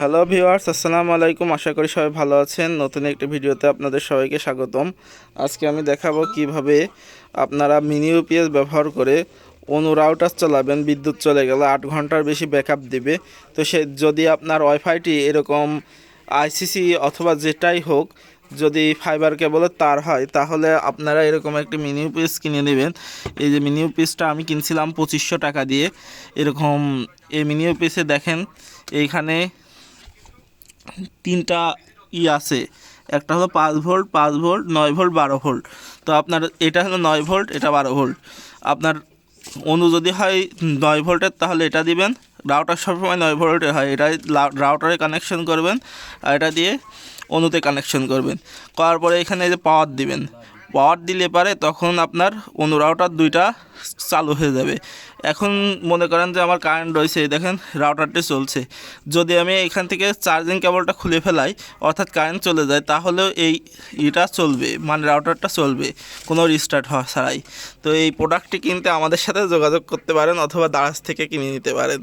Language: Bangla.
হ্যালো ভিউয়ার্স, আসসালামু আলাইকুম। আশা করি সবাই ভালো আছেন। নতুন একটি ভিডিওতে আপনাদের সবাইকে স্বাগতম। আজকে আমি দেখাবো কিভাবে আপনারা মিনি ইউপিএস ব্যবহার করে অনু রাউটার চালাবেন। বিদ্যুৎ চলে গেলে 8 ঘন্টার বেশি ব্যাকআপ দিবে। তো সে যদি আপনার ওয়াইফাইটি এরকম আইসিসি অথবা যেটাই হোক, যদি ফাইবার কেবলের তার হয়, তাহলে আপনারা এরকম একটি মিনি ইউপিএস কিনে নেবেন। এই যে মিনি ইউপিএসটা আমি কিনছিলাম 2500 টাকা দিয়ে। এরকম এই মিনি ইউপিএসে দেখেন এইখানে তিনটা আছে। একটা হলো 5 ভোল্ট, 5 ভোল্ট, 9 ভোল্ট, 12 ভোল্ট। তো আপনার এটা হলো 9 ভোল্ট, এটা 12 ভোল্ট। আপনার অনু যদি হয় 9 ভোল্টের, তাহলে এটা দিবেন। রাউটার সবসময় 9 ভোল্টের হয়, এটা রাউটারে কানেকশন করবেন, আর এটা দিয়ে অনুতে কানেকশন করবেন। করার পরে এখানে যে পাওয়ার দিবেন, পাওয়ার দিলে পারে তখন আপনার অনু রাউটার দুইটা চালু হয়ে যাবে। এখন মনে করেন যে আমার কারেন্ট রয়েছে, দেখেন রাউটারটি চলছে। যদি আমি এখান থেকে চার্জিং কেবলটা খুলে ফেলাই, অর্থাৎ কারেন্ট চলে যায়, তাহলেও এটা চলবে, মানে রাউটারটা চলবে কোনো রিস্টার্ট হওয়া ছাড়াই। তো এই প্রোডাক্টটি কিনতে আমাদের সাথে যোগাযোগ করতে পারেন, অথবা দারাজ থেকে কিনে নিতে পারেন।